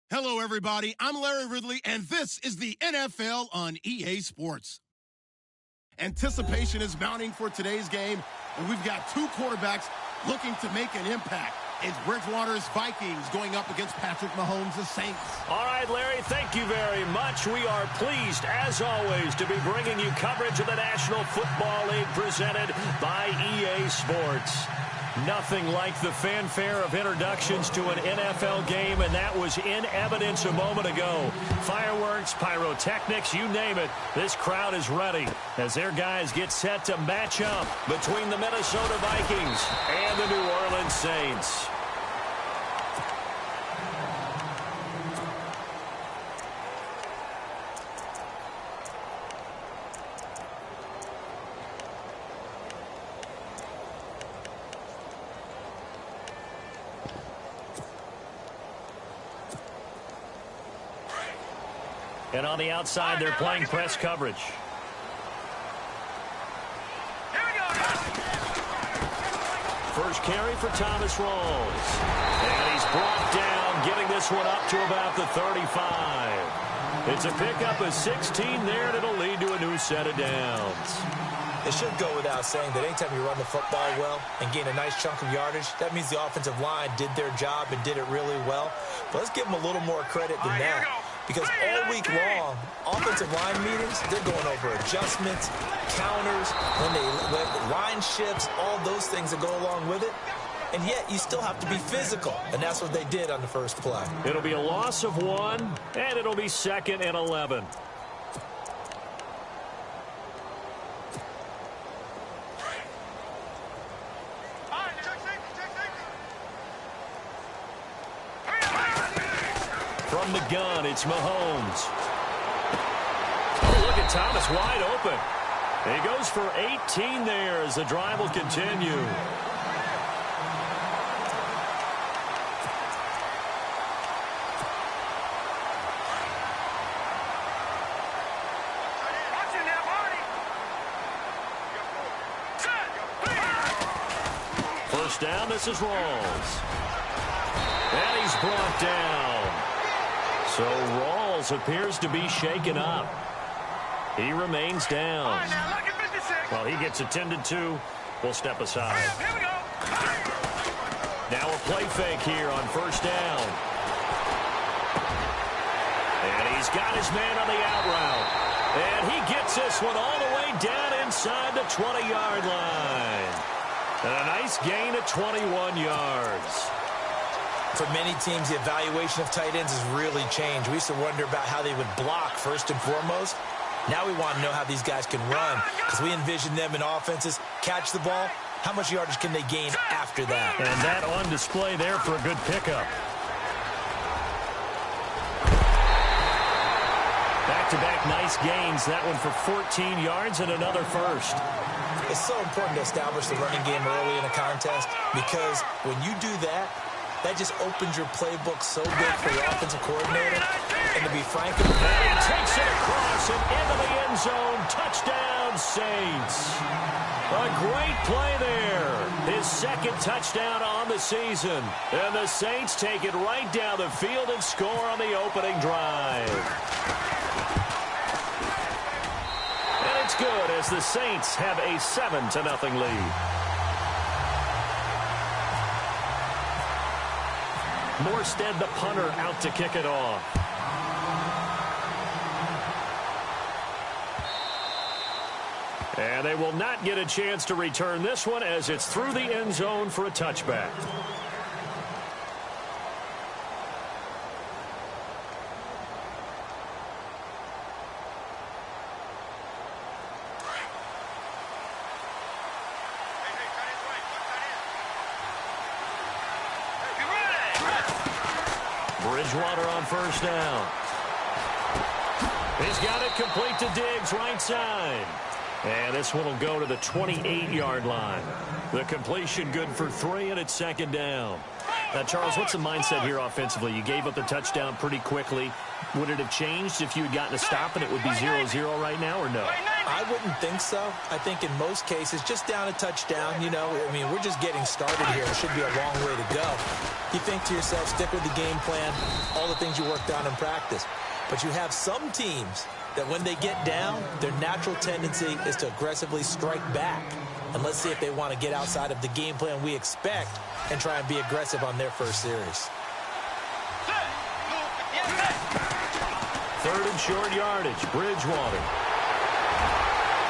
Hello, everybody. I'm Larry Ridley, and this is the NFL on EA Sports. Anticipation is mounting for today's game, and we've got two quarterbacks looking to make an impact. It's Bridgewater's Vikings going up against Patrick Mahomes' Saints. All right, Larry, thank you very much. We are pleased, as always, to be bringing you coverage of the National Football League presented by EA Sports. Nothing like the fanfare of introductions to an NFL game, and that was in evidence a moment ago. Fireworks, pyrotechnics, you name it. This crowd is ready as their guys get set to match up between the Minnesota Vikings and the New Orleans Saints. And on the outside, they're playing press coverage. First carry for Thomas Rawls. And he's brought down, getting this one up to about the 35. It's a pickup of 16 there, and it'll lead to a new set of downs. It should go without saying that anytime you run the football well and gain a nice chunk of yardage, that means the offensive line did their job and did it really well. But let's give them a little more credit than that. Because all week long, offensive line meetings, they're going over adjustments, counters, when line shifts, all those things that go along with it. And yet, you still have to be physical. And that's what they did on the first play. It'll be a loss of 1, and it'll be 2nd and 11. From the gun, it's Mahomes. Oh, look at Thomas wide open. He goes for 18 there as the drive will continue. First down, this is Rawls. And he's brought down. So Rawls appears to be shaken up. He remains down. Well, he gets attended to. We'll step aside. Now a play fake here on first down. And he's got his man on the out route. And he gets this one all the way down inside the 20-yard line. And a nice gain of 21 yards. For many teams, the evaluation of tight ends has really changed. We used to wonder about how they would block first and foremost. Now we want to know how these guys can run because we envision them in offenses, catch the ball. How much yardage can they gain after that? And that on display there for a good pickup. Back-to-back nice gains. That one for 14 yards and another first. It's so important to establish the running game early in a contest because when you do that, that just opens your playbook so big for your offensive coordinator. And to be frank, and he takes it across and into the end zone. Touchdown, Saints. A great play there. His second touchdown on the season. And the Saints take it right down the field and score on the opening drive. And it's good as the Saints have a 7-0 lead. Morstead, the punter, out to kick it off. And they will not get a chance to return this one as it's through the end zone for a touchback. Bridgewater on first down. He's got it complete to Diggs, right side. And this one will go to the 28-yard line. The completion good for 3, and it's second down. Charles, what's the mindset here offensively? You gave up the touchdown pretty quickly. Would it have changed if you had gotten a stop and it would be 0-0 right now, or no? I wouldn't think so. I think in most cases, just down a touchdown, you know, I mean, we're just getting started here. It should be a long way to go. You think to yourself, stick with the game plan, all the things you worked on in practice. But you have some teams that when they get down, their natural tendency is to aggressively strike back. And let's see if they want to get outside of the game plan we expect and try and be aggressive on their first series. Third and short yardage, Bridgewater.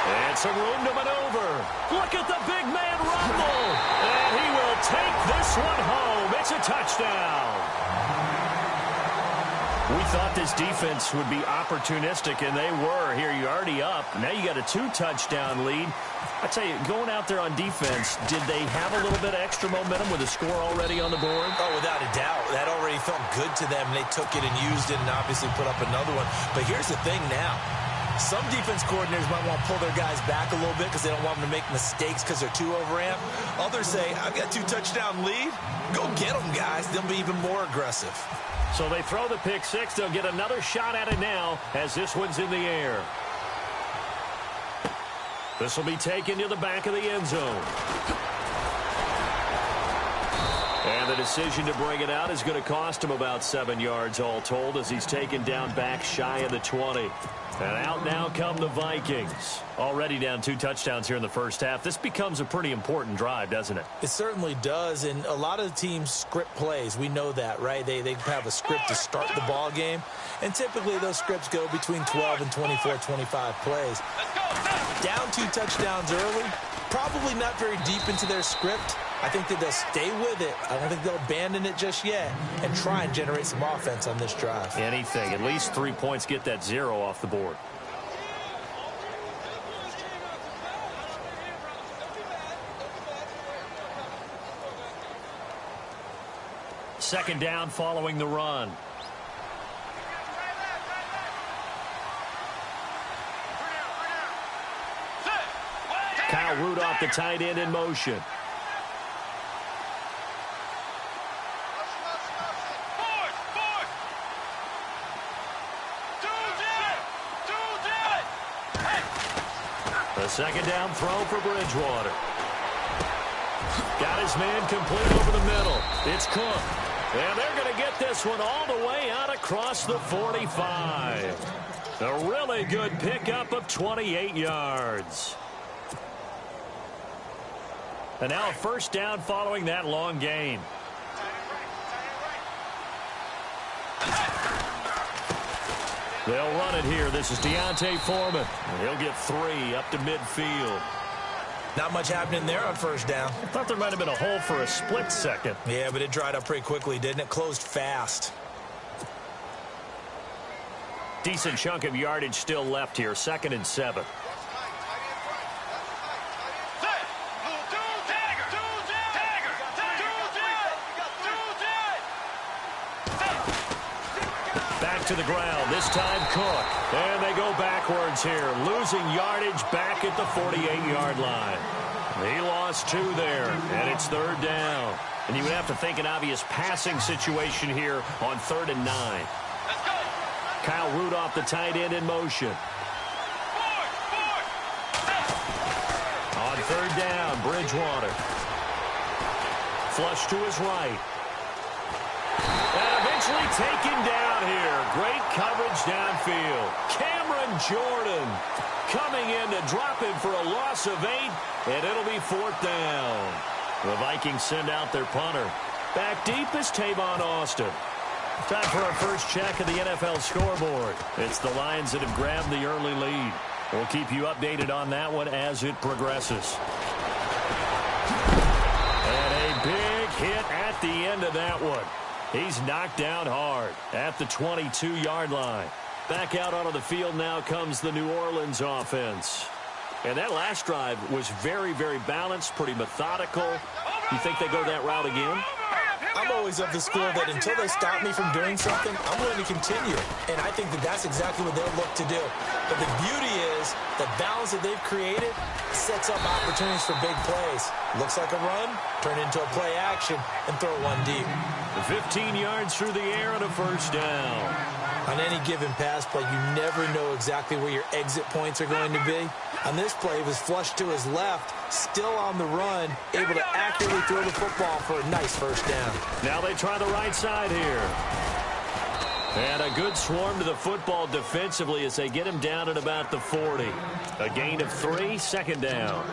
And some room to maneuver. Look at the big man rumble. And he will take this one home. It's a touchdown. We thought this defense would be opportunistic, and they were. Here, you're already up. Now you got a 2-touchdown lead. I tell you, going out there on defense, did they have a little bit of extra momentum with a score already on the board? Oh, without a doubt. That already felt good to them. They took it and used it and obviously put up another one. But here's the thing now. Some defense coordinators might want to pull their guys back a little bit because they don't want them to make mistakes because they're too overamped. Others say, I've got a 2-touchdown lead. Go get them, guys. They'll be even more aggressive. So they throw the pick six. They'll get another shot at it now as this one's in the air. This will be taken to the back of the end zone. And the decision to bring it out is going to cost him about 7 yards all told as he's taken down back shy of the 20. And out now come the Vikings. Already down 2 touchdowns here in the first half. This becomes a pretty important drive, doesn't it? It certainly does, and a lot of the teams script plays. We know that, right? They have a script to start the ball game, and typically those scripts go between 12 and 24, 25 plays. Down 2 touchdowns early, probably not very deep into their script. I think that they'll stay with it. I don't think they'll abandon it just yet and try and generate some offense on this drive. Anything. At least 3 points, get that 0 off the board. Second down following the run. Kyle Rudolph, the tight end, in motion. A second down throw for Bridgewater. Got his man complete over the middle. It's Cook. And they're going to get this one all the way out across the 45. A really good pickup of 28 yards. And now a first down following that long gain. They'll run it here. This is Deontay Foreman. He'll get 3 up to midfield. Not much happening there on first down. I thought there might have been a hole for a split second. Yeah, but it dried up pretty quickly, didn't it? Closed fast. Decent chunk of yardage still left here. 2nd and 7. To the ground. This time Cook. And they go backwards here. Losing yardage back at the 48-yard line. He lost 2 there. And it's 3rd down. And you would have to think an obvious passing situation here on 3rd and 9. Kyle Rudolph, the tight end, in motion. On 3rd down, Bridgewater. Flush to his right. And eventually taken down here. Great coverage downfield. Cameron Jordan coming in to drop him for a loss of 8, and it'll be 4th down. The Vikings send out their punter. Back deep is Tavon Austin. Time for our first check of the NFL scoreboard. It's the Lions that have grabbed the early lead. We'll keep you updated on that one as it progresses. And a big hit at the end of that one. He's knocked down hard at the 22-yard line. Back out onto the field now comes the New Orleans offense. And that last drive was very, very balanced, pretty methodical. You think they go that route again? I'm always of the school that until they stop me from doing something, I'm willing to continue. And I think that that's exactly what they'll look to do. But the beauty is the balance that they've created sets up opportunities for big plays. Looks like a run, turn into a play action, and throw one deep. The 15 yards through the air and a first down. On any given pass play, you never know exactly where your exit points are going to be. On this play, he was flushed to his left, still on the run, able to accurately throw the football for a nice first down. Now they try the right side here. And a good swarm to the football defensively as they get him down at about the 40. A gain of 3, second down.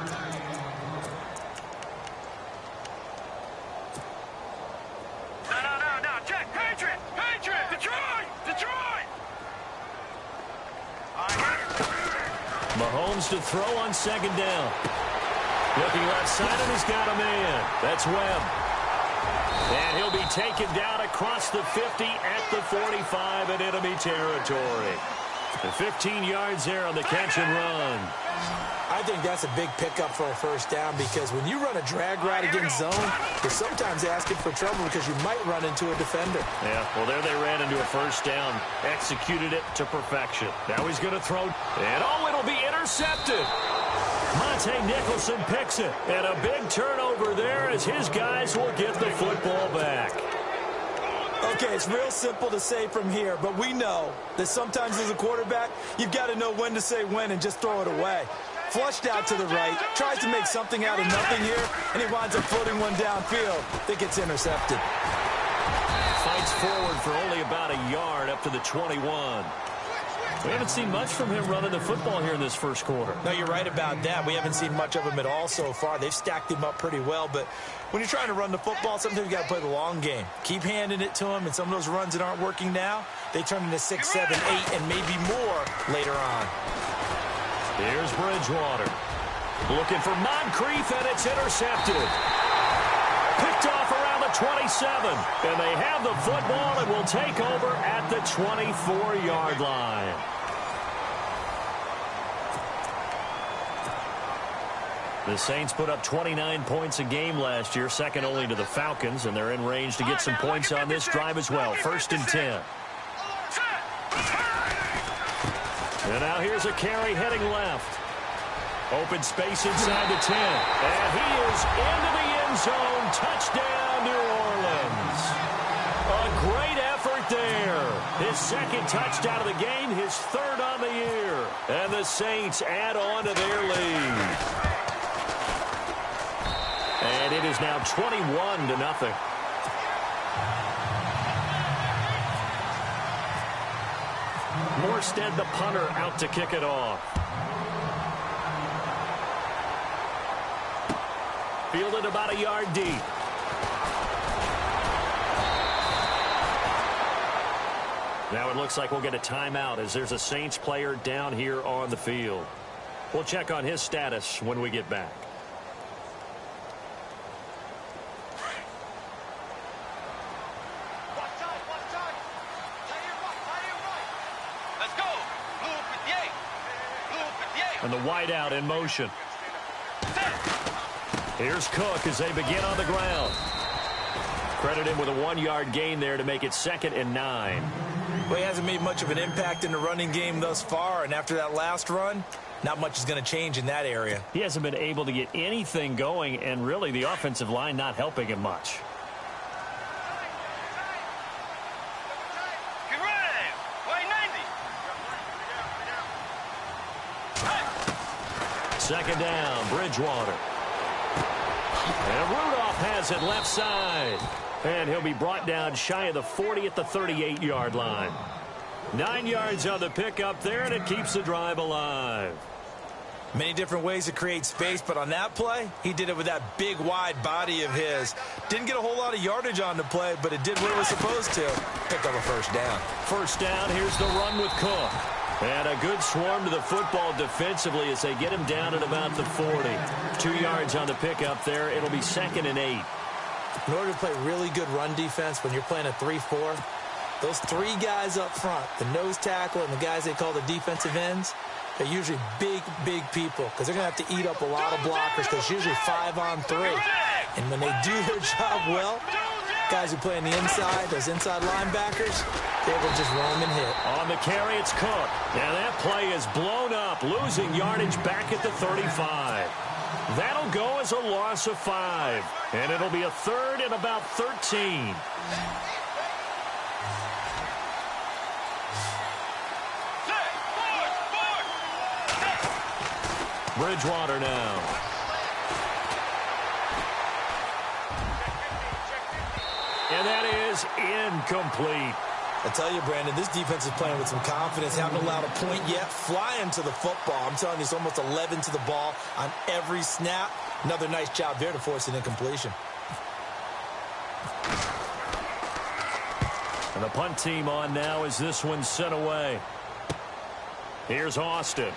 Mahomes to throw on second down. Looking left side, and he's got a man. That's Webb. And he'll be taken down across the 50 at the 45 in enemy territory. The 15 yards there on the catch and run. I think that's a big pickup for a first down because when you run a drag route against zone, you're sometimes asking for trouble because you might run into a defender. Yeah, well, there they ran into a first down. Executed it to perfection. Now he's going to throw. And, oh, it'll be intercepted. Monte Nicholson picks it. And a big turnover there as his guys will get the football back. Okay, it's real simple to say from here, but we know that sometimes as a quarterback, you've got to know when to say when and just throw it away. Flushed out to the right, tries to make something out of nothing here, and he winds up floating one downfield that gets intercepted. Fights forward for only about a yard up to the 21. We haven't seen much from him running the football here in this first quarter. No, you're right about that. We haven't seen much of him at all so far. They've stacked him up pretty well, but when you're trying to run the football, sometimes you got to play the long game. Keep handing it to him, and some of those runs that aren't working now, they turn into 6, 7, 8, and maybe more later on. Here's Bridgewater. Looking for Moncrief, and it's intercepted. Picked off around the 27. And they have the football and will take over at the 24-yard line. The Saints put up 29 points a game last year, second only to the Falcons, and they're in range to get some points on this drive as well. 1st and 10. And now here's a carry heading left. Open space inside the 10. And he is into the end zone. Touchdown, New Orleans. A great effort there. His second touchdown of the game, his 3rd on the year. And the Saints add on to their lead. And it is now 21-0. Morstead, the punter, out to kick it off. Fielded about a yard deep. Now it looks like we'll get a timeout as there's a Saints player down here on the field. We'll check on his status when we get back. And the wideout in motion. Here's Cook as they begin on the ground. Credit him with a 1-yard gain there to make it 2nd and 9. Well, he hasn't made much of an impact in the running game thus far, and after that last run, not much is going to change in that area. He hasn't been able to get anything going, and really the offensive line not helping him much. Second down, Bridgewater. And Rudolph has it left side. And he'll be brought down shy of the 40 at the 38-yard line. 9 yards on the pickup there, and it keeps the drive alive. Many different ways to create space, but on that play, he did it with that big, wide body of his. Didn't get a whole lot of yardage on the play, but it did what it was supposed to. Picked up a first down. First down, here's the run with Cook. And a good swarm to the football defensively as they get him down at about the 40. 2 yards on the pickup there. It'll be 2nd and 8. In order to play really good run defense when you're playing a 3-4, those 3 guys up front, the nose tackle and the guys they call the defensive ends, they're usually big, big people because they're going to have to eat up a lot of blockers because it's usually 5 on 3. And when they do their job well, guys who play on the inside, those inside linebackers, they will just roam and hit. On the carry, it's Cook. And that play is blown up, losing yardage back at the 35. That'll go as a loss of 5. And it'll be a third and about 13. Bridgewater now. And that is incomplete. I tell you, Brandon, this defense is playing with some confidence. Haven't allowed a point yet. Flying to the football. I'm telling you, it's almost 11 to the ball on every snap. Another nice job there to force an incompletion. And the punt team on now as this one's sent away. Here's Austin.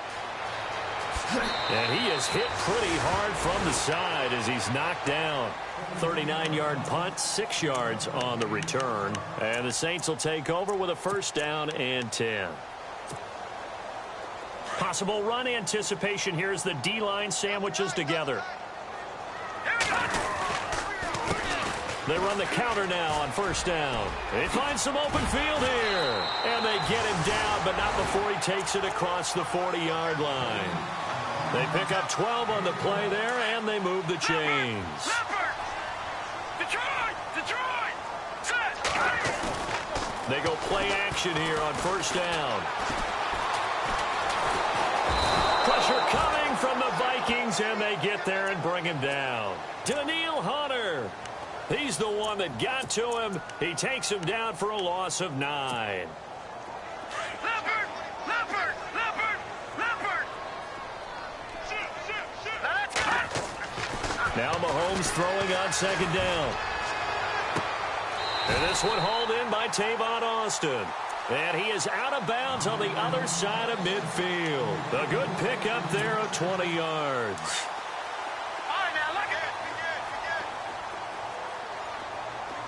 And he is hit pretty hard from the side as he's knocked down. 39-yard punt, 6 yards on the return. And the Saints will take over with a first down and 10. Possible run anticipation here as the D-line sandwiches together. They run the counter now on first down. They find some open field here. And they get him down, but not before he takes it across the 40-yard line. They pick up 12 on the play there, and they move the chains. They go play action here on first down. Pressure coming from the Vikings, and they get there and bring him down. Danielle Hunter. He's the one that got to him. He takes him down for a loss of 9. Now Mahomes throwing on second down. And this one hauled in by Tavon Austin. And he is out of bounds on the other side of midfield. A good pickup there of 20 yards. All right, now, look at it.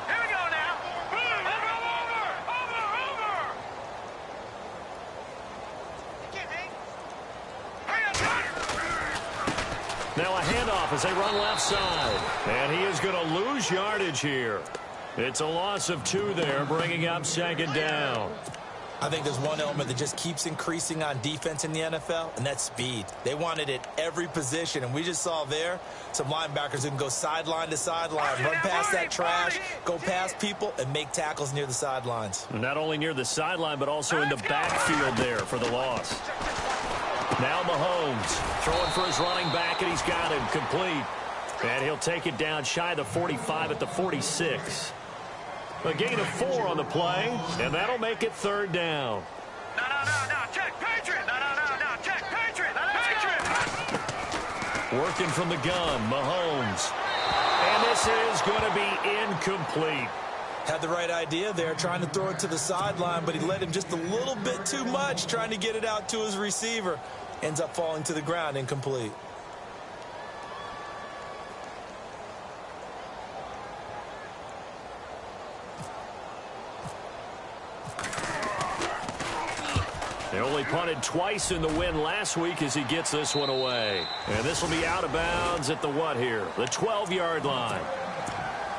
Here we go now. Now a handoff as they run left side. And he is going to lose yardage here. It's a loss of 2 there, bringing up second down. I think there's one element that just keeps increasing on defense in the NFL, and that's speed. They want it at every position, and we just saw there some linebackers who can go sideline to sideline, run past that trash, go past people, and make tackles near the sidelines. Not only near the sideline, but also in the backfield there for the loss. Now Mahomes throwing for his running back, and he's got him complete. And he'll take it down shy of the 45 at the 46. A gain of 4 on the play, and that'll make it third down. No, check, Patriot. No, check, Patriot. Patriot. Working from the gun, Mahomes. And this is going to be incomplete. Had the right idea there, trying to throw it to the sideline, but he let him just a little bit too much, trying to get it out to his receiver. Ends up falling to the ground, incomplete. They only punted twice in the win last week as he gets this one away. And this will be out of bounds at the what here? The 12-yard line.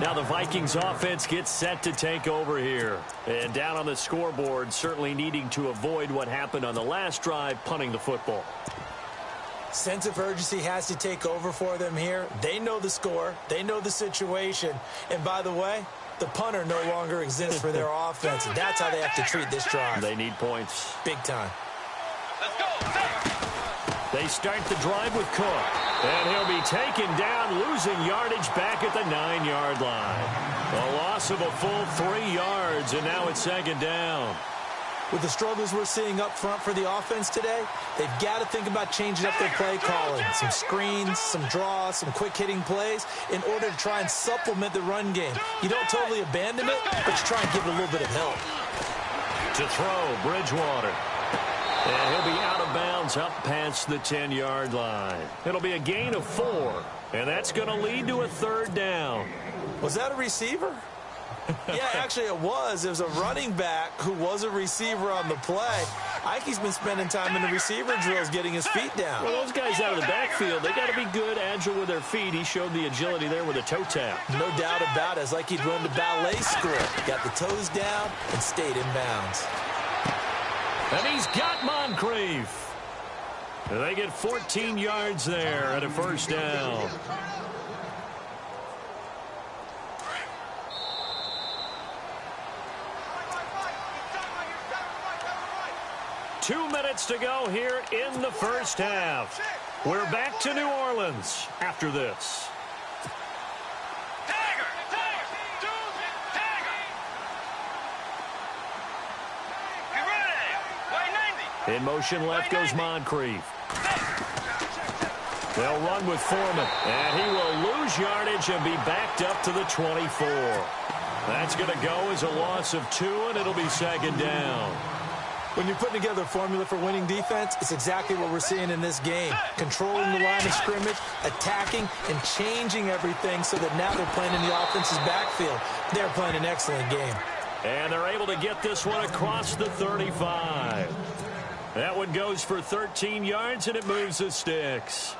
Now the Vikings offense gets set to take over here. And down on the scoreboard, certainly needing to avoid what happened on the last drive, punting the football. Sense of urgency has to take over for them here. They know the score. They know the situation. And by the way, the punter no longer exists for their offense. And that's how they have to treat this drive. They need points. Big time. Let's go. They start the drive with Cook. And he'll be taken down, losing yardage back at the 9-yard line. A loss of a full 3 yards, and now it's second down. With the struggles we're seeing up front for the offense today, they've got to think about changing up their play calling. Some screens, some draws, some quick-hitting plays in order to try and supplement the run game. You don't totally abandon it, but you try and give it a little bit of help. To throw, Bridgewater. And he'll be out of bounds up past the 10-yard line. It'll be a gain of 4, and that's going to lead to a third down. Was that a receiver? Yeah, actually it was. It was a running back who was a receiver on the play. Ike's been spending time in the receiver drills getting his feet down. Well, those guys out of the backfield, they got to be good, agile with their feet. He showed the agility there with a toe tap. No doubt about it. It's like he'd run to ballet school. Got the toes down and stayed in bounds. And he's got Moncrief. They get 14 yards there at a first down. Two minutes to go here in the first half. We're back to New Orleans after this. In motion left goes Moncrief. They'll run with Foreman, and he will lose yardage and be backed up to the 24. That's going to go as a loss of 2, and it'll be second down. When you're putting together a formula for winning defense, it's exactly what we're seeing in this game. Controlling the line of scrimmage, attacking, and changing everything so that now they're playing in the offense's backfield. They're playing an excellent game. And they're able to get this one across the 35. That one goes for 13 yards, and it moves the sticks.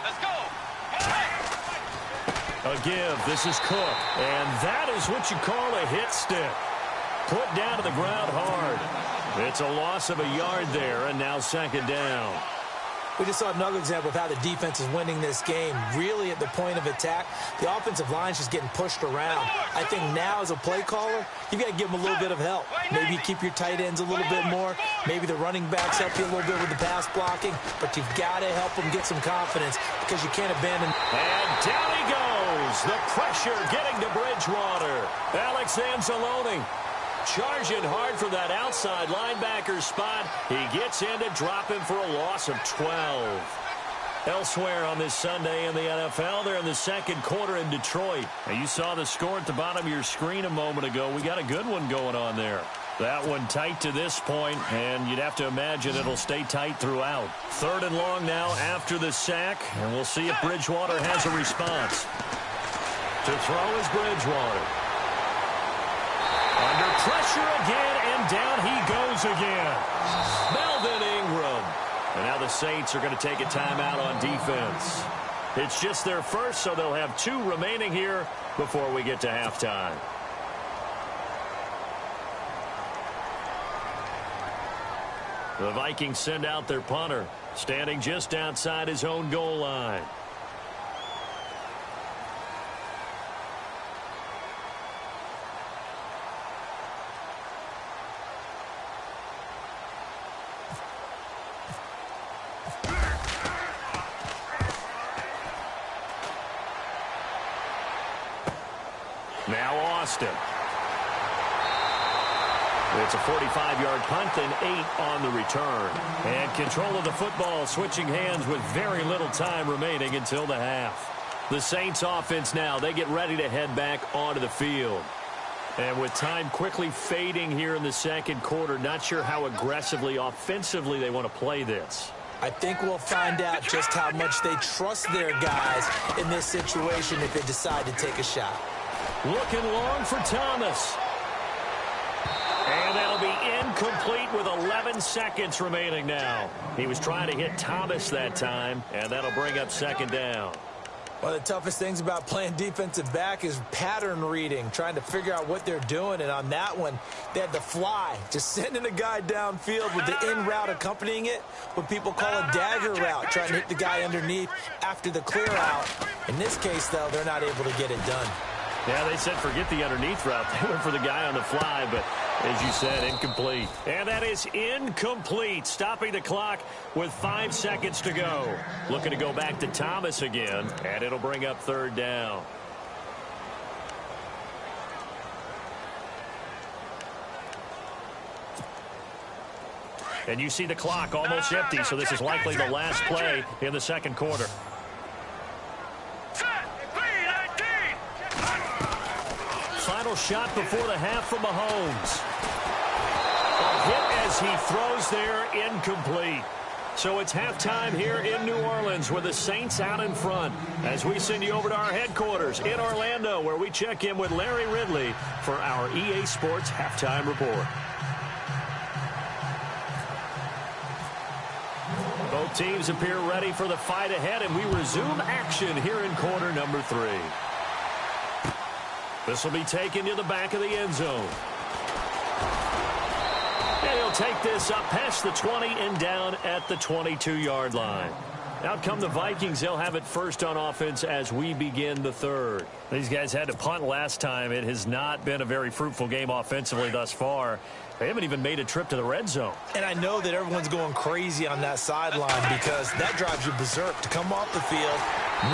Let's go. A give. This is Cook. And that is what you call a hit stick. Put down to the ground hard. It's a loss of a yard there, and now second down. We just saw another example of how the defense is winning this game. Really at the point of attack, the offensive line's just getting pushed around. I think now as a play caller, you've got to give them a little bit of help. Maybe you keep your tight ends a little bit more. Maybe the running backs help you a little bit with the pass blocking. But you've got to help them get some confidence because you can't abandon. And down he goes. The pressure getting to Bridgewater. Alex Anzalone charging hard for that outside linebacker spot. He gets in to drop him for a loss of 12. Elsewhere on this Sunday in the NFL, they're in the second quarter in Detroit. Now, you saw the score at the bottom of your screen a moment ago. We got a good one going on there. That one tight to this point, and you'd have to imagine it'll stay tight throughout. Third and long now after the sack, and we'll see if Bridgewater has a response. To throw is Bridgewater. Under pressure again, and down he goes again. Melvin Ingram. And now the Saints are going to take a timeout on defense. It's just their first, so they'll have 2 remaining here before we get to halftime. The Vikings send out their punter, standing just outside his own goal line. Now Austin. It's a 45-yard punt and 8 on the return. And control of the football switching hands with very little time remaining until the half. The Saints offense now, they get ready to head back onto the field. And with time quickly fading here in the second quarter, not sure how aggressively, offensively they want to play this. I think we'll find out just how much they trust their guys in this situation if they decide to take a shot. Looking long for Thomas. And that'll be incomplete with 11 seconds remaining now. He was trying to hit Thomas that time, and that'll bring up second down. One of the toughest things about playing defensive back is pattern reading, trying to figure out what they're doing. And on that one, they had to fly, just sending a guy downfield with the in route accompanying it, what people call a dagger route, trying to hit the guy underneath after the clear out. In this case, though, they're not able to get it done. Yeah, they said forget the underneath route. They went for the guy on the fly, but as you said, incomplete. And that is incomplete, stopping the clock with 5 seconds to go. Looking to go back to Thomas again, and it'll bring up third down. And you see the clock almost empty, so this is likely the last play in the second quarter. Final shot before the half from Mahomes. A hit as he throws there, incomplete. So it's halftime here in New Orleans with the Saints out in front as we send you over to our headquarters in Orlando where we check in with Larry Ridley for our EA Sports Halftime Report. Both teams appear ready for the fight ahead, and we resume action here in quarter number 3. This will be taken to the back of the end zone. And he'll take this up past the 20 and down at the 22-yard line. Out come the Vikings. They'll have it first on offense as we begin the third. These guys had to punt last time. It has not been a very fruitful game offensively thus far. They haven't even made a trip to the red zone. And I know that everyone's going crazy on that sideline because that drives you berserk to come off the field,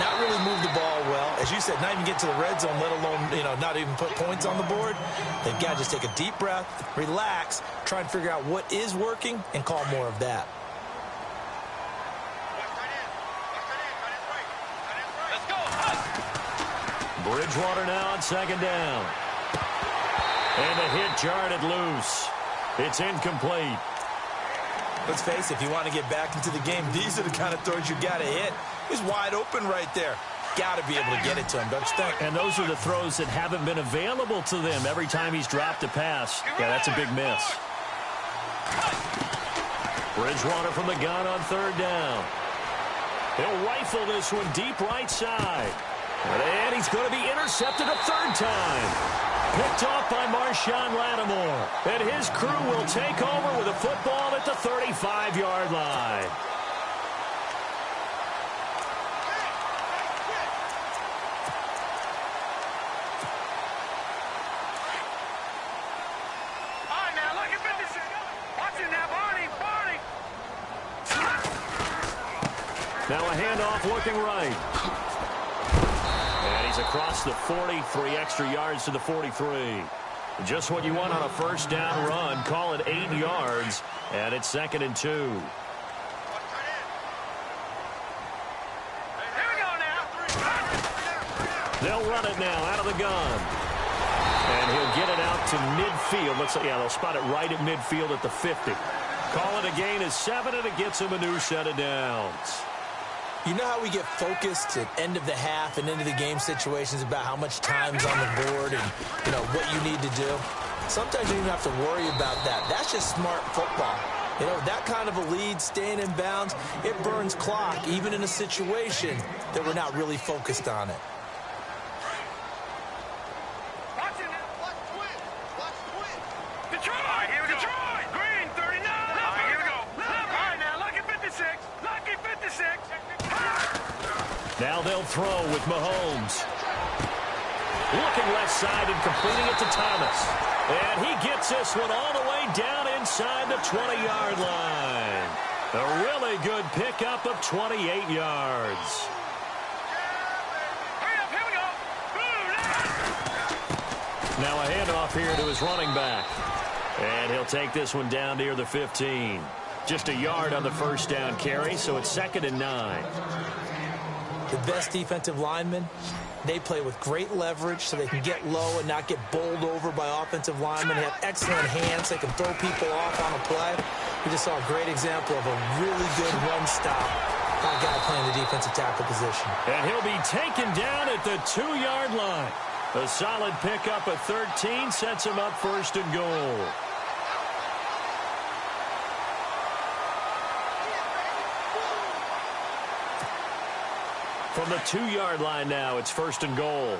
not really move the ball well. As you said, not even get to the red zone, let alone, not even put points on the board. They've got to just take a deep breath, relax, try and figure out what is working, and call more of that. Bridgewater now on second down. And the hit jarred it loose. It's incomplete. Let's face it, if you want to get back into the game, these are the kind of throws you got to hit. He's wide open right there. Got to be able to get it to him, don't you think? And those are the throws that haven't been available to them every time he's dropped a pass. Yeah, that's a big miss. Bridgewater from the gun on third down. He'll rifle this one deep right side. And he's going to be intercepted a third time. Picked off by Marshawn Lattimore. And his crew will take over with a football at the 35-yard line. All right, now, look at this. Watch it now, Barney. Now a handoff looking right. And he's across the 40, 3 extra yards to the 43. Just what you want on a first down run. Call it 8 yards, and it's 2nd and 2. Here we go now. They'll run it now out of the gun. And he'll get it out to midfield. Looks like, they'll spot it right at midfield at the 50. Call it a gain of 7, and it gets him a new set of downs. You know how we get focused at end of the half and into the game situations about how much time's on the board and, what you need to do? Sometimes you don't even have to worry about that. That's just smart football. That kind of a lead, staying in bounds, it burns clock, even in a situation that we're not really focused on it. Detroit! Here we go. Detroit! Green, 39! All right, here we go. All right, now, lucky 56. Lucky 56. Now they'll throw with Mahomes. Looking left side and completing it to Thomas. And he gets this one all the way down inside the 20-yard line. A really good pickup of 28 yards. Hurry up, here we go. Now a handoff here to his running back. And he'll take this one down near the 15. Just a yard on the first down carry, so it's 2nd and 9. The best defensive linemen, they play with great leverage so they can get low and not get bowled over by offensive linemen. They have excellent hands. They can throw people off on a play. We just saw a great example of a really good run stop by a guy playing the defensive tackle position. And he'll be taken down at the 2-yard line. A solid pickup at 13 sets him up 1st and goal. From the 2-yard line now, it's 1st and goal.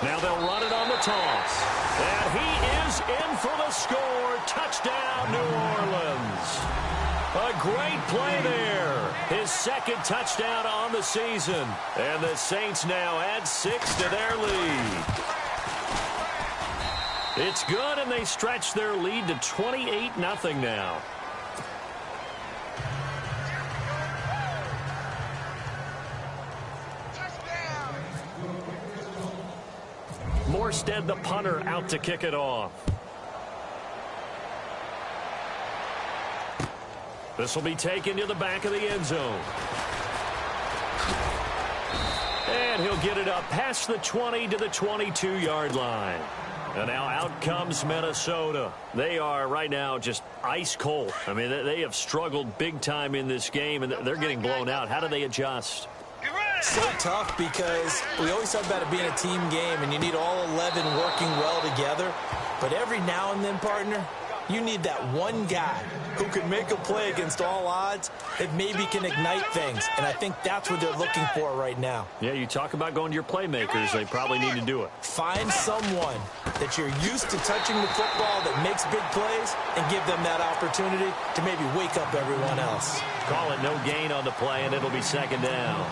Now they'll run it on the toss. And he is in for the score. Touchdown, New Orleans. A great play there. His 2nd touchdown on the season. And the Saints now add 6 to their lead. It's good, and they stretch their lead to 28-0 now. Morstead, the punter, out to kick it off. This will be taken to the back of the end zone. And he'll get it up past the 20 to the 22-yard line. And now out comes Minnesota. They are right now just ice cold. I mean, they have struggled big time in this game, and they're getting blown out. How do they adjust? So tough because we always talk about it being a team game, and you need all 11 working well together. But every now and then, partner, you need that one guy who can make a play against all odds that maybe can ignite things. And I think that's what they're looking for right now. Yeah, you talk about going to your playmakers. They probably need to do it. Find someone that you're used to touching the football that makes big plays and give them that opportunity to maybe wake up everyone else. Call it no gain on the play, and it'll be second down.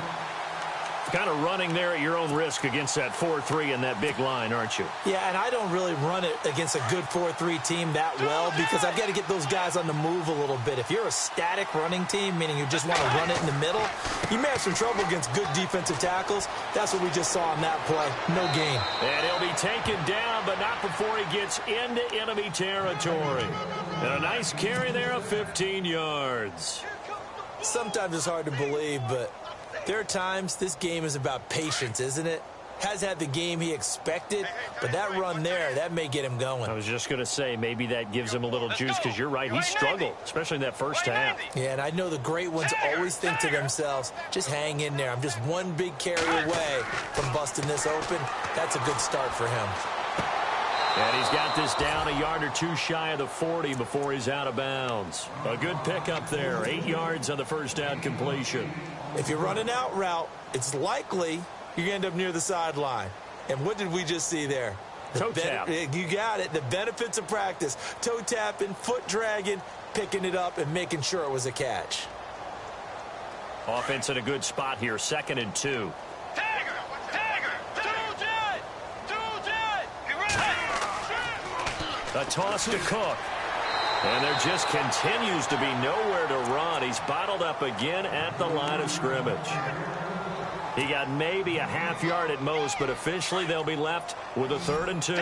Kind of running there at your own risk against that 4-3 and that big line, aren't you? Yeah, and I don't really run it against a good 4-3 team that well because I've got to get those guys on the move a little bit. If you're a static running team, meaning you just want to run it in the middle, you may have some trouble against good defensive tackles. That's what we just saw on that play. No gain. And he'll be taken down, but not before he gets into enemy territory. And a nice carry there of 15 yards. Sometimes it's hard to believe, but there are times this game is about patience, isn't it? Has had the game he expected, but that run there, that may get him going. I was just going to say, maybe that gives him a little juice because you're right. He struggled, especially in that first half. Yeah, and I know the great ones always think to themselves, just hang in there. I'm just one big carry away from busting this open. That's a good start for him. And he's got this down a yard or two shy of the 40 before he's out of bounds. A good pickup there, 8 yards on the first down completion. If you're running out route, it's likely you end up near the sideline. And what did we just see there? Toe tap. You got it. The benefits of practice. Toe tapping, foot dragging, picking it up, and making sure it was a catch. Offense in a good spot here, 2nd and 2. A toss to Cook. And there just continues to be nowhere to run. He's bottled up again at the line of scrimmage. He got maybe a half yard at most, but officially they'll be left with a 3rd and 2.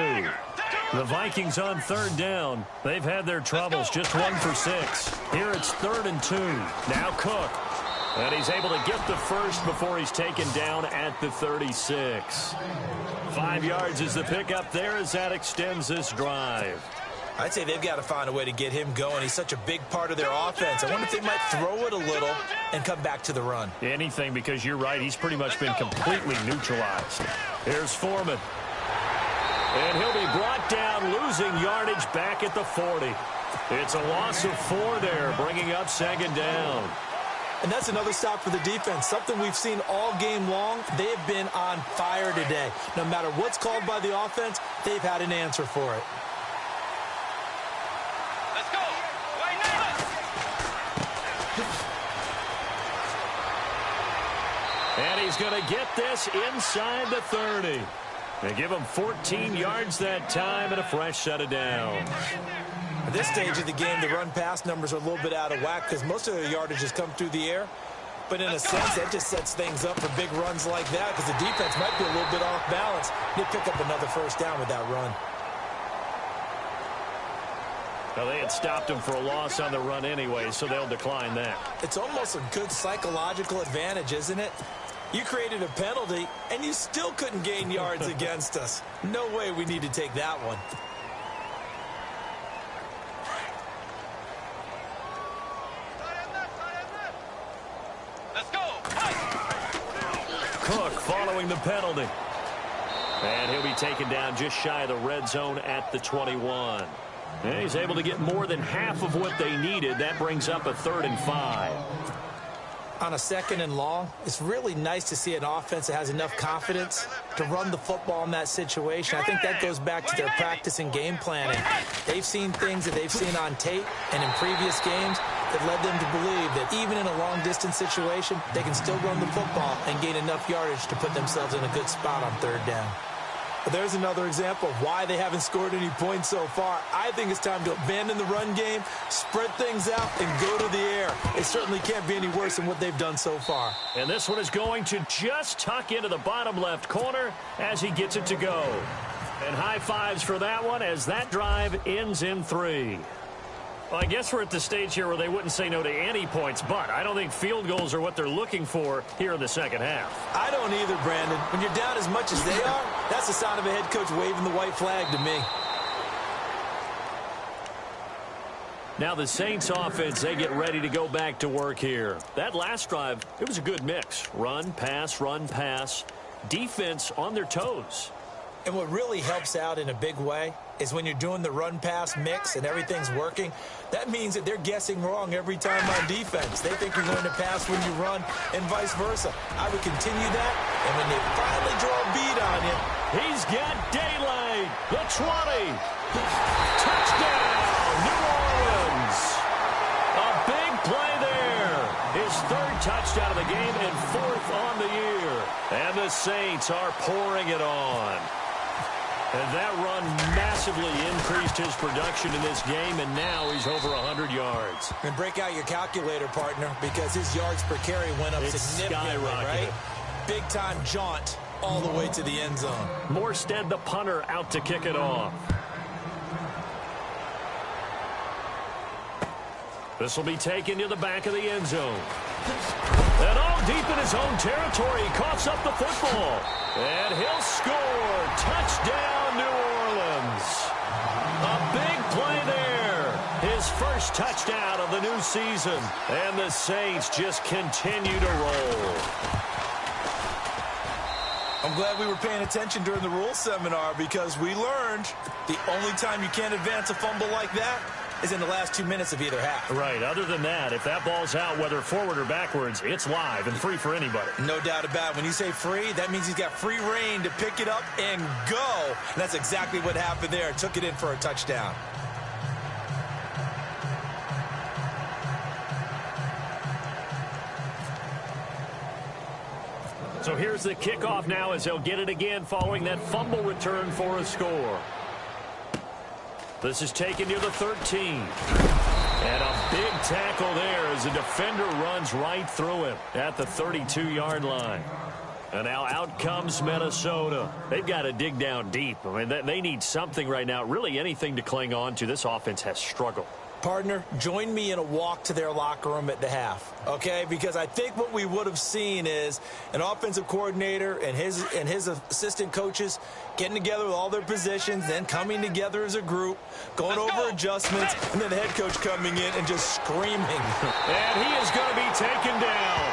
The Vikings on 3rd down. They've had their troubles, just 1 for 6. Here it's 3rd and 2. Now Cook. And he's able to get the first before he's taken down at the 36. 5 yards is the pickup there as that extends this drive. I'd say they've got to find a way to get him going. He's such a big part of their offense. I wonder if they might throw it a little and come back to the run. Anything, because you're right. He's pretty much been completely neutralized. Here's Foreman. And he'll be brought down, losing yardage back at the 40. It's a loss of 4 there, bringing up 2nd down. And that's another stop for the defense, something we've seen all game long. They have been on fire today. No matter what's called by the offense, they've had an answer for it. Let's go. Right now. And he's going to get this inside the 30. They give him 14 yards that time and a fresh set of downs. At this stage of the game, the run-pass numbers are a little bit out of whack because most of their yardage has come through the air. But in a sense, that just sets things up for big runs like that because the defense might be a little bit off balance. They pick up another first down with that run. Well, they had stopped him for a loss on the run anyway, so they'll decline that. It's almost a good psychological advantage, isn't it? You created a penalty, and you still couldn't gain yards against us. No way we need to take that one. Let's go. Cook following the penalty. And he'll be taken down just shy of the red zone at the 21. And he's able to get more than half of what they needed. That brings up a 3rd and 5. On a 2nd and long, it's really nice to see an offense that has enough confidence to run the football in that situation. I think that goes back to their practice and game planning. They've seen things that they've seen on tape and in previous games that led them to believe that even in a long-distance situation, they can still run the football and gain enough yardage to put themselves in a good spot on 3rd down. But there's another example of why they haven't scored any points so far. I think it's time to abandon the run game, spread things out, and go to the air. It certainly can't be any worse than what they've done so far. And this one is going to just tuck into the bottom left corner as he gets it to go. And high fives for that one as that drive ends in 3. Well, I guess we're at the stage here where they wouldn't say no to any points, but I don't think field goals are what they're looking for here in the second half. I don't either, Brandon. When you're down as much as they are, that's the sign of a head coach waving the white flag to me. Now the Saints offense, they get ready to go back to work here. That last drive, it was a good mix. Run, pass, defense on their toes. And what really helps out in a big way is when you're doing the run-pass mix and everything's working, that means that they're guessing wrong every time on defense. They think you're going to pass when you run and vice versa. I would continue that, and when they finally draw a bead on you, he's got daylight. The 20. Touchdown, New Orleans. A big play there. His third touchdown of the game and fourth on the year. And the Saints are pouring it on. And that run massively increased his production in this game, and now he's over 100 yards. And break out your calculator, partner, because his yards per carry went up significantly, right? Big-time jaunt all the way to the end zone. Morstead, the punter, out to kick it off. This will be taken to the back of the end zone. And all deep in his own territory, he coughs up the football. And he'll score. Touchdown, New Orleans. A big play there. His first touchdown of the new season. And the Saints just continue to roll. I'm glad we were paying attention during the rules seminar because we learned the only time you can't advance a fumble like that is in the last 2 minutes of either half. Right. Other than that, if that ball's out, whether forward or backwards, it's live and free for anybody. No doubt about it. When you say free, that means he's got free reign to pick it up and go. And that's exactly what happened there. Took it in for a touchdown. So here's the kickoff now as they'll get it again following that fumble return for a score. This is taken near the 13. And a big tackle there as the defender runs right through him at the 32-yard line. And now out comes Minnesota. They've got to dig down deep. I mean, they need something right now, really anything to cling on to. This offense has struggled. Partner, join me in a walk to their locker room at the half, okay? Because I think what we would have seen is an offensive coordinator and his assistant coaches getting together with all their positions, then coming together as a group, going over adjustments, and then the head coach coming in and just screaming. And he is going to be taken down.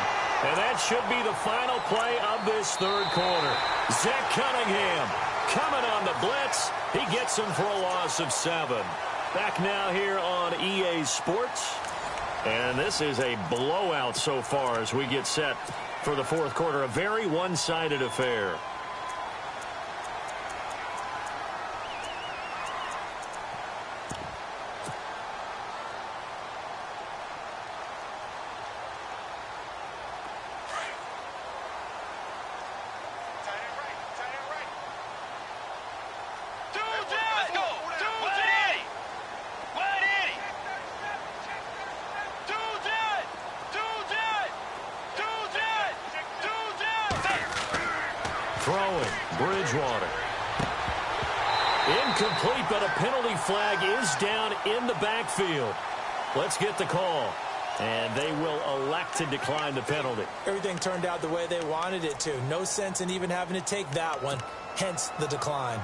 And that should be the final play of this third quarter. Zach Cunningham coming on the blitz. He gets him for a loss of 7. Back now here on EA Sports. And this is a blowout so far as we get set for the fourth quarter. A very one-sided affair. Throwing, Bridgewater. Incomplete, but a penalty flag is down in the backfield. Let's get the call. And they will elect to decline the penalty. Everything turned out the way they wanted it to. No sense in even having to take that one, hence the decline.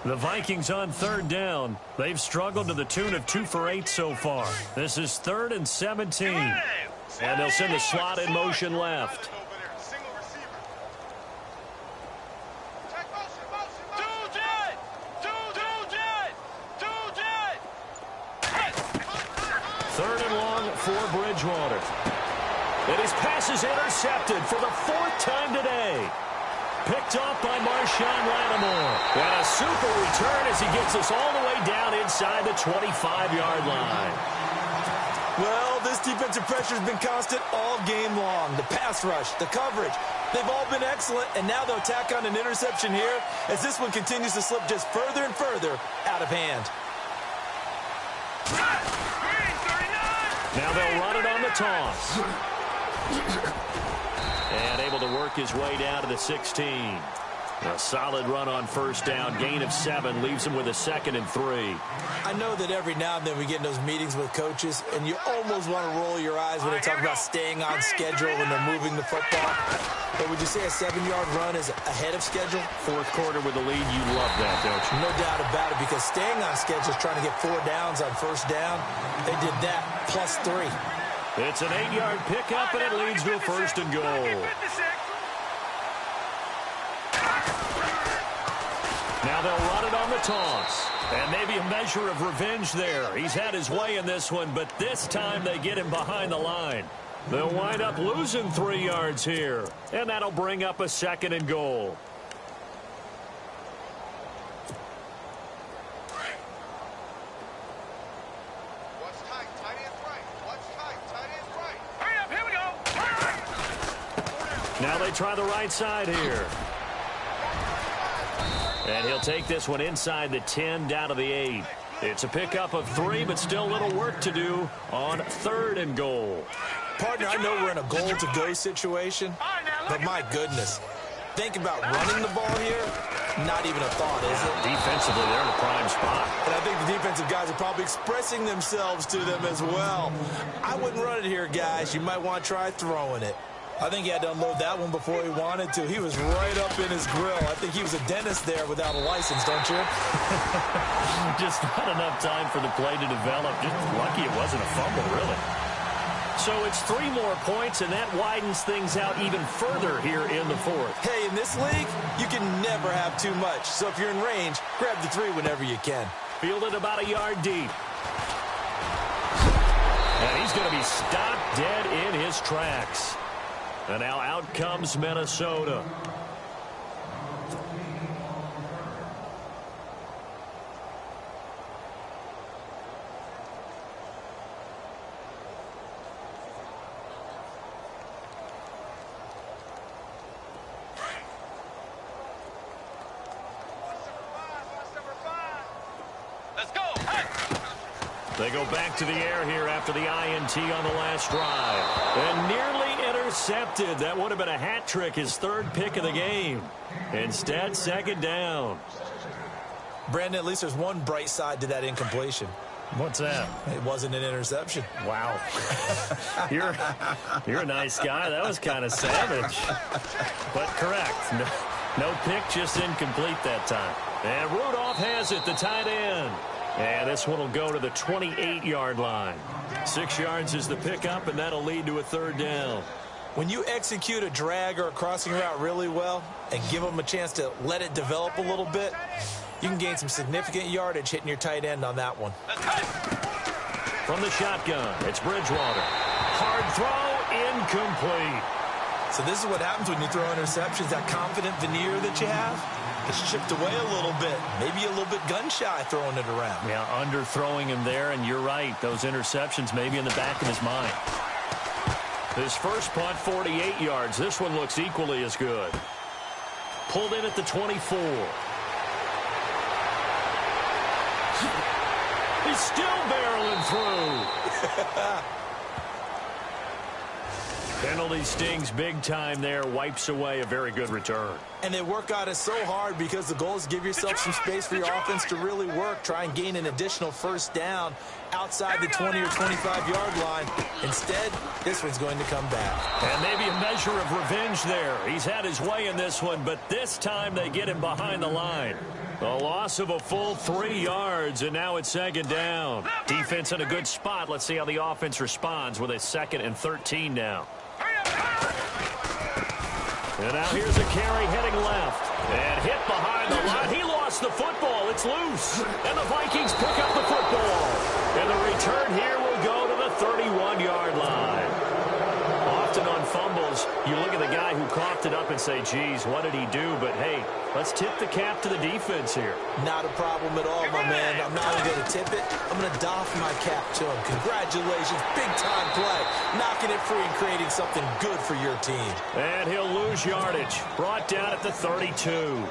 The Vikings on third down. They've struggled to the tune of 2 for 8 so far. This is 3rd and 17. And they'll send the slot in motion left. Third and long for Bridgewater. And his pass is intercepted for the 4th time today. Picked off by Marshawn Lattimore. And a super return as he gets us all the way down inside the 25-yard line. Well, this defensive pressure has been constant all game long. The pass rush, the coverage, they've all been excellent. And now they'll tack on an interception here as this one continues to slip just further and further out of hand. Now they'll run it on the toss. And able to work his way down to the 16. A solid run on first down. Gain of 7 leaves him with a 2nd and 3. I know that every now and then we get in those meetings with coaches, and you almost want to roll your eyes when they talk about staying on schedule when they're moving the football. But would you say a 7-yard run is ahead of schedule? Fourth quarter with the lead, you love that, don't you? No doubt about it, because staying on schedule is trying to get 4 downs on first down. They did that plus 3. It's an 8-yard pickup, and it leads to a 1st and goal. Now they'll run it on the toss. And maybe a measure of revenge there. He's had his way in this one, but this time they get him behind the line. They'll wind up losing 3 yards here. And that'll bring up a 2nd and goal. What's tight? Tight end's right. What's tight? Tight end's right. Hurry up, here we go. Now they try the right side here. And he'll take this one inside the 10 down to the 8. It's a pickup of 3, but still a little work to do on 3rd and goal. Partner, I know we're in a goal-to-go situation, but my goodness. Think about running the ball here. Not even a thought, is it? Defensively, they're in a prime spot. And I think the defensive guys are probably expressing themselves to them as well. I wouldn't run it here, guys. You might want to try throwing it. I think he had to unload that one before he wanted to. He was right up in his grill. I think he was a dentist there without a license, don't you? Just not enough time for the play to develop. Just lucky it wasn't a fumble, really. So it's 3 more points, and that widens things out even further here in the 4th. Hey, in this league, you can never have too much. So if you're in range, grab the 3 whenever you can. Fielded about a yard deep. And he's going to be stopped dead in his tracks. And now out comes Minnesota. Let's go. Hey. They go back to the air here after the INT on the last drive. And nearly intercepted. That would have been a hat trick, his 3rd pick of the game. Instead, 2nd down. Brandon, at least there's one bright side to that incompletion. What's that? It wasn't an interception. Wow. You're a nice guy. That was kind of savage. But correct. No pick, just incomplete that time. And Rudolph has it, the tight end. And this one will go to the 28-yard line. 6 yards is the pickup, and that'll lead to a 3rd down. When you execute a drag or a crossing route really well and give them a chance to let it develop a little bit, you can gain some significant yardage hitting your tight end on that one. From the shotgun, it's Bridgewater. Hard throw, incomplete. So this is what happens when you throw interceptions. That confident veneer that you have is chipped away a little bit. Maybe a little bit gun-shy throwing it around. Yeah, underthrowing him there, and you're right. Those interceptions maybe in the back of his mind. His first punt, 48 yards. This one looks equally as good. Pulled in at the 24. He's still barreling through. Penalty stings big time there. Wipes away a very good return. And they work on it so hard because the goal is to give yourself some space for your offense to really work. Try and gain an additional 1st down outside the 20 or 25-yard line. Instead, this one's going to come back. And maybe a measure of revenge there. He's had his way in this one, but this time they get him behind the line. A loss of a full 3 yards, and now it's 2nd down. Defense in a good spot. Let's see how the offense responds with a 2nd and 13 now. And now here's a carry heading left. And hit behind the line. He lost the football. It's loose. And the Vikings pick up the football. And the return here will go to the 31-yard line. Often on fumbles, you look at the guy who coughed it up and say, geez, what did he do? But, hey, let's tip the cap to the defense here. Not a problem at all, my man. I'm not only going to tip it, I'm going to doff my cap to him. Congratulations. Big-time play. Knocking it free and creating something good for your team. And he'll lose yardage. Brought down at the 32.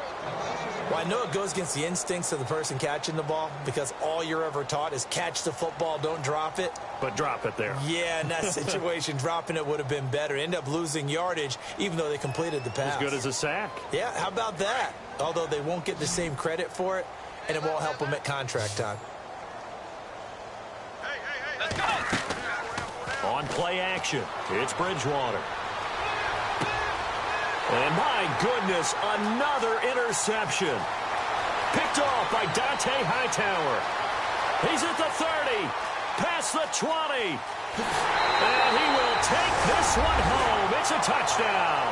Well, I know it goes against the instincts of the person catching the ball because all you're ever taught is catch the football, don't drop it. But drop it there. Yeah, in that situation, dropping it would have been better. End up losing yardage, even though they completed the pass. As good as a sack. Yeah, how about that? Although they won't get the same credit for it, and it won't help them at contract time. Let's go. On play action, it's Bridgewater. And my goodness, another interception. Picked off by Dante Hightower. He's at the 30, past the 20. And he will take this one home. It's a touchdown.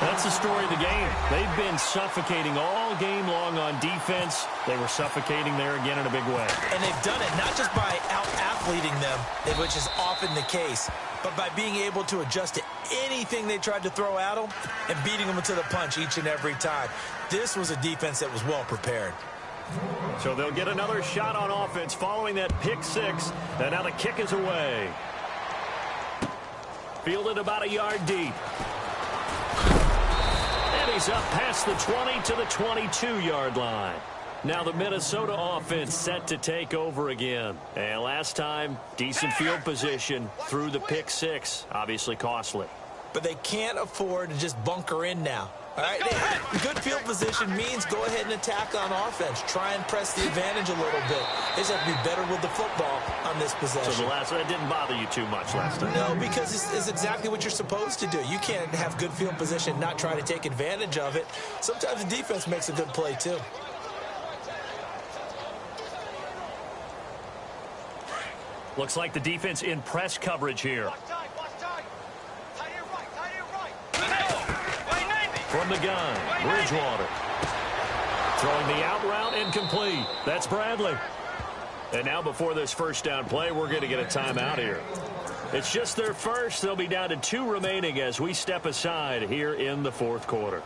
That's the story of the game. They've been suffocating all game long on defense. They were suffocating there again in a big way. And they've done it not just by out-athleting them, which is often the case, but by being able to adjust to anything they tried to throw at them and beating them to the punch each and every time. This was a defense that was well prepared. So they'll get another shot on offense following that pick six. And now the kick is away. Fielded about a yard deep. And he's up past the 20 to the 22-yard line. Now the Minnesota offense set to take over again. And last time, decent field position through the pick six. Obviously costly. But they can't afford to just bunker in now. All right, good field position means go ahead and attack on offense. Try and press the advantage a little bit. They just have to be better with the football on this possession. So the last one didn't bother you too much last time? No, because it's exactly what you're supposed to do. You can't have good field position, not try to take advantage of it. Sometimes the defense makes a good play, too. Looks like the defense in press coverage here. From the gun, Bridgewater. Throwing the out route incomplete. That's Bradley. And now before this first down play, we're going to get a timeout here. It's just their first. They'll be down to 2 remaining as we step aside here in the fourth quarter.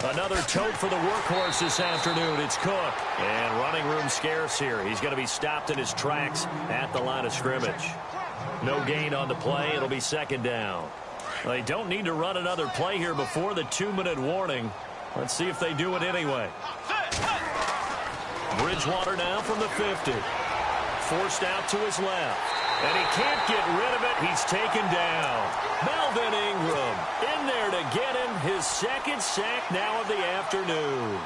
Another tote for the workhorse this afternoon. It's Cook. And running room scarce here. He's going to be stopped in his tracks at the line of scrimmage. No gain on the play. It'll be second down. They don't need to run another play here before the 2-minute warning. Let's see if they do it anyway. Bridgewater now from the 50. Forced out to his left. And he can't get rid of it. He's taken down. Melvin Ingram in there to get him his second sack now of the afternoon.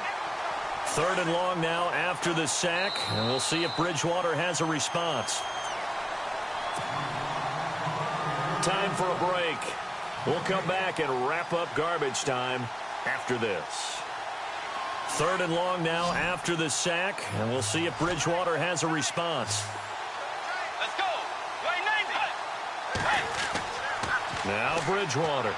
3rd and long now after the sack. And we'll see if Bridgewater has a response. Time for a break. We'll come back and wrap up garbage time after this. 3rd and long now after the sack. And we'll see if Bridgewater has a response. Let's go. Now Bridgewater.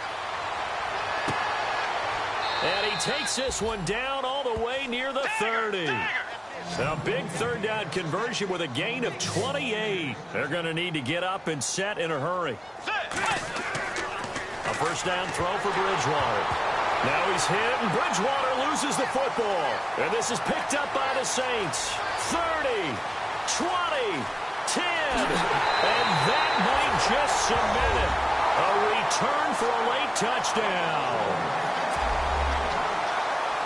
And he takes this one down all the way near the 30. A big 3rd down conversion with a gain of 28. They're going to need to get up and set in a hurry. A first down throw for Bridgewater. Now he's hit, and Bridgewater loses the football. And this is picked up by the Saints. 30, 20, 10. And that might just cement it. A return for a late touchdown.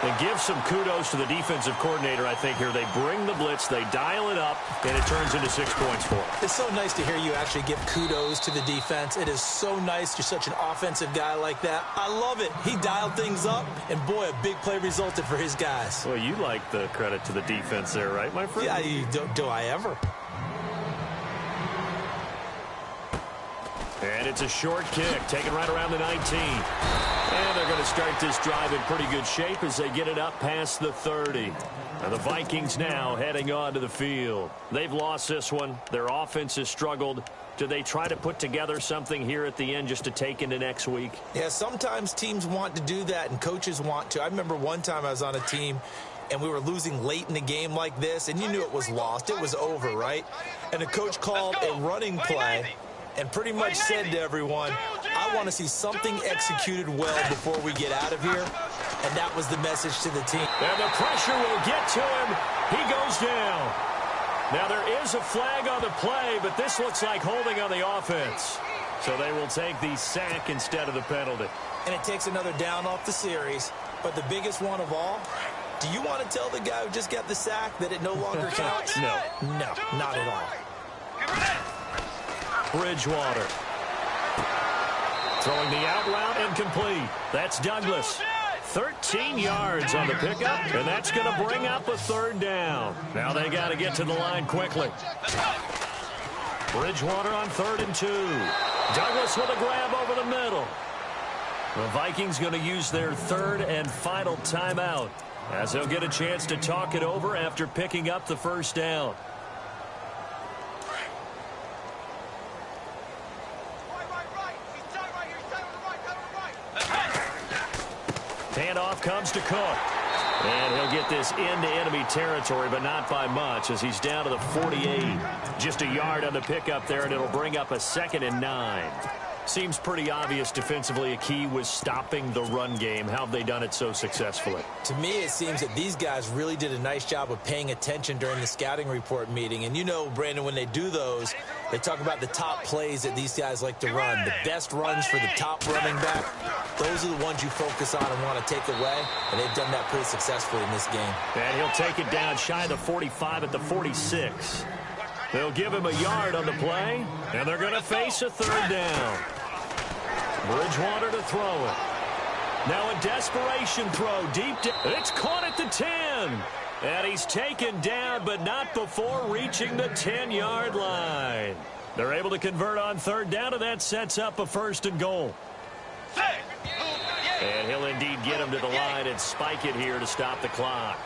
And give some kudos to the defensive coordinator, I think, here. They bring the blitz, they dial it up, and it turns into 6 points for them. It's so nice to hear you actually give kudos to the defense. It is so nice. You're such an offensive guy like that. I love it. He dialed things up, and boy, a big play resulted for his guys. Well, you like the credit to the defense there, right, my friend? Yeah, do I ever? And it's a short kick, taken right around the 19. And they're going to start this drive in pretty good shape as they get it up past the 30. And the Vikings now heading on to the field. They've lost this one. Their offense has struggled. Do they try to put together something here at the end just to take into next week? Yeah, sometimes teams want to do that and coaches want to. I remember one time I was on a team and we were losing late in the game like this, and you knew it was lost. It was over, right? And the coach called a running play and pretty much said to everyone, I want to see something executed well before we get out of here. And that was the message to the team. And the pressure will get to him. He goes down. Now, there is a flag on the play, but this looks like holding on the offense. So they will take the sack instead of the penalty. And it takes another down off the series. But the biggest one of all, do you want to tell the guy who just got the sack that it no longer counts? No. No, not at all. Bridgewater. Throwing the out route incomplete. That's Douglas. 13 yards on the pickup, and that's going to bring up a third down. Now they got to get to the line quickly. Bridgewater on 3rd and 2. Douglas with a grab over the middle. The Vikings going to use their 3rd and final timeout as they'll get a chance to talk it over after picking up the first down. Handoff comes to Cook. And he'll get this into enemy territory, but not by much as he's down to the 48. Just a yard on the pickup there, and it'll bring up a 2nd and 9. Seems pretty obvious defensively a key was stopping the run game. How have they done it so successfully? To me, it seems that these guys really did a nice job of paying attention during the scouting report meeting. And you know, Brandon, when they do those, they talk about the top plays that these guys like to run. The best runs for the top running back, those are the ones you focus on and want to take away. And they've done that pretty successfully in this game. And he'll take it down shy of the 45 at the 46. They'll give him a yard on the play, and they're going to face a 3rd down. Bridgewater to throw it. Now a desperation throw deep down. It's caught at the 10. And he's taken down, but not before reaching the 10-yard line. They're able to convert on 3rd down, and that sets up a 1st and goal. And he'll indeed get him to the line and spike it here to stop the clock.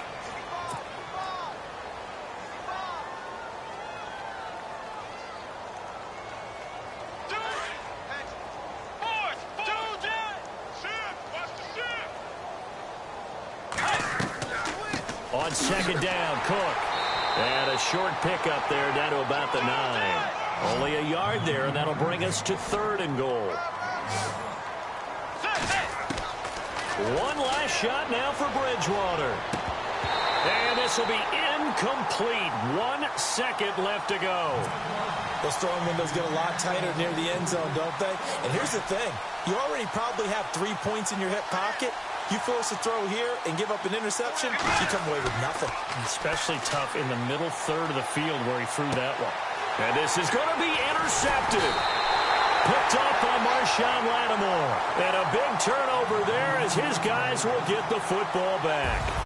On 2nd down, Cook. And a short pickup there down to about the 9. Only a yard there, and that'll bring us to 3rd and goal. One last shot now for Bridgewater. And this will be incomplete. 1 second left to go. Those throwing windows get a lot tighter near the end zone, don't they? And here's the thing. You already probably have 3 points in your hip pocket. You force a throw here and give up an interception, you come away with nothing. Especially tough in the middle third of the field where he threw that one. And this is going to be intercepted. Picked off by Marshawn Lattimore. And a big turnover there as his guys will get the football back.